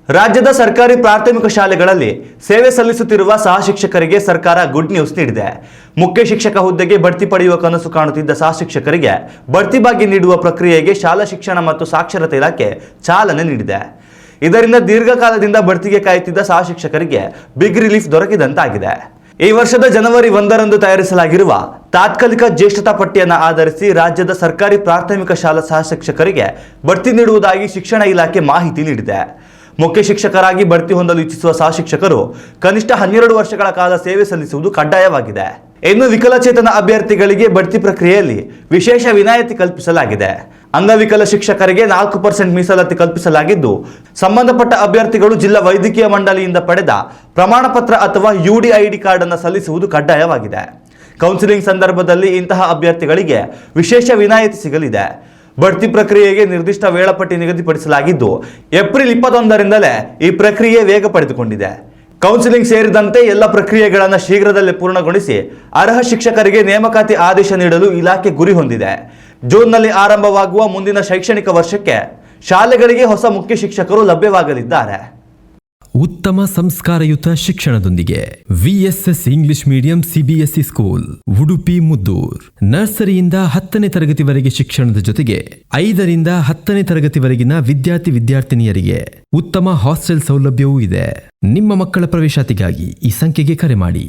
ರಾಜ್ಯದ ಸರ್ಕಾರಿ ಪ್ರಾಥಮಿಕ ಶಾಲೆಗಳಲ್ಲಿ ಸೇವೆ ಸಲ್ಲಿಸುತ್ತಿರುವ ಸಹ ಶಿಕ್ಷಕರಿಗೆ ಸರ್ಕಾರ ಗುಡ್ ನ್ಯೂಸ್ ನೀಡಿದೆ. ಮುಖ್ಯ ಶಿಕ್ಷಕ ಹುದ್ದೆಗೆ ಬಡ್ತಿ ಪಡೆಯುವ ಕನಸು ಕಾಣುತ್ತಿದ್ದ ಸಹ ಶಿಕ್ಷಕರಿಗೆ ಬಡ್ತಿ ಭಾಗ್ಯ ನೀಡುವ ಪ್ರಕ್ರಿಯೆಗೆ ಶಾಲಾ ಶಿಕ್ಷಣ ಮತ್ತು ಸಾಕ್ಷರತಾ ಇಲಾಖೆ ಚಾಲನೆ ನೀಡಿದೆ. ಇದರಿಂದ ದೀರ್ಘಕಾಲದಿಂದ ಬಡ್ತಿಗೆ ಕಾಯುತ್ತಿದ್ದ ಸಹ ಶಿಕ್ಷಕರಿಗೆ ಬಿಗ್ ರಿಲೀಫ್ ದೊರಕಿದಂತಾಗಿದೆ. ಈ ವರ್ಷದ ಜನವರಿ 1ರಂದು ತಯಾರಿಸಲಾಗಿರುವ ತಾತ್ಕಾಲಿಕ ಜ್ಯೇಷ್ಠತಾ ಪಟ್ಟಿಯನ್ನು ಆಧರಿಸಿ ರಾಜ್ಯದ ಸರ್ಕಾರಿ ಪ್ರಾಥಮಿಕ ಶಾಲಾ ಸಹ ಶಿಕ್ಷಕರಿಗೆ ಬಡ್ತಿ ನೀಡುವುದಾಗಿ ಶಿಕ್ಷಣ ಇಲಾಖೆ ಮಾಹಿತಿ ನೀಡಿದೆ. ಮುಖ್ಯ ಶಿಕ್ಷಕರಾಗಿ ಬಡ್ತಿ ಹೊಂದಲು ಇಚ್ಛಿಸುವ ಸಹ ಶಿಕ್ಷಕರು ಕನಿಷ್ಠ 12 ವರ್ಷಗಳ ಕಾಲ ಸೇವೆ ಸಲ್ಲಿಸುವುದು ಕಡ್ಡಾಯವಾಗಿದೆ. ಇನ್ನು ವಿಕಲಚೇತನ ಅಭ್ಯರ್ಥಿಗಳಿಗೆ ಬಡ್ತಿ ಪ್ರಕ್ರಿಯೆಯಲ್ಲಿ ವಿಶೇಷ ವಿನಾಯಿತಿ ಕಲ್ಪಿಸಲಾಗಿದೆ. ಅಂಗವಿಕಲ ಶಿಕ್ಷಕರಿಗೆ 4% ಮೀಸಲಾತಿ ಕಲ್ಪಿಸಲಾಗಿದ್ದು, ಸಂಬಂಧಪಟ್ಟ ಅಭ್ಯರ್ಥಿಗಳು ಜಿಲ್ಲಾ ವೈದ್ಯಕೀಯ ಮಂಡಳಿಯಿಂದ ಪಡೆದ ಪ್ರಮಾಣ ಪತ್ರ ಅಥವಾ UDID ಕಾರ್ಡ್ ಅನ್ನು ಸಲ್ಲಿಸುವುದು ಕಡ್ಡಾಯವಾಗಿದೆ. ಕೌನ್ಸಿಲಿಂಗ್ ಸಂದರ್ಭದಲ್ಲಿ ಇಂತಹ ಅಭ್ಯರ್ಥಿಗಳಿಗೆ ವಿಶೇಷ ವಿನಾಯಿತಿ ಸಿಗಲಿದೆ. ಬಡ್ತಿ ಪ್ರಕ್ರಿಯೆಗೆ ನಿರ್ದಿಷ್ಟ ವೇಳಾಪಟ್ಟಿ ನಿಗದಿಪಡಿಸಲಾಗಿದ್ದು, ಏಪ್ರಿಲ್ 21ರಿಂದಲೇ ಈ ಪ್ರಕ್ರಿಯೆ ವೇಗ ಪಡೆದುಕೊಂಡಿದೆ. ಕೌನ್ಸಿಲಿಂಗ್ ಸೇರಿದಂತೆ ಎಲ್ಲ ಪ್ರಕ್ರಿಯೆಗಳನ್ನು ಶೀಘ್ರದಲ್ಲೇ ಪೂರ್ಣಗೊಳಿಸಿ ಅರ್ಹ ಶಿಕ್ಷಕರಿಗೆ ನೇಮಕಾತಿ ಆದೇಶ ನೀಡಲು ಇಲಾಖೆ ಗುರಿ ಹೊಂದಿದೆ. ಜೂನ್ನಲ್ಲಿ ಆರಂಭವಾಗುವ ಮುಂದಿನ ಶೈಕ್ಷಣಿಕ ವರ್ಷಕ್ಕೆ ಶಾಲೆಗಳಿಗೆ ಹೊಸ ಮುಖ್ಯ ಶಿಕ್ಷಕರು ಲಭ್ಯವಾಗಲಿದ್ದಾರೆ. ಉತ್ತಮ ಸಂಸ್ಕಾರಯುತ ಶಿಕ್ಷಣದೊಂದಿಗೆ VSS English medium CBSE school Udupi Muddur. ನರ್ಸರಿಯಿಂದ 10ನೇ ತರಗತಿವರೆಗೆ ಶಿಕ್ಷಣದ ಜೊತೆಗೆ 5ರಿಂದ 10ನೇ ತರಗತಿವರೆಗಿನ ವಿದ್ಯಾರ್ಥಿನಿಯರಿಗೆ ಉತ್ತಮ ಹಾಸ್ಟೆಲ್ ಸೌಲಭ್ಯವೂ ಇದೆ. ನಿಮ್ಮ ಮಕ್ಕಳ ಪ್ರವೇಶಾತಿಗಾಗಿ ಈ ಸಂಖ್ಯೆಗೆ ಕರೆ ಮಾಡಿ.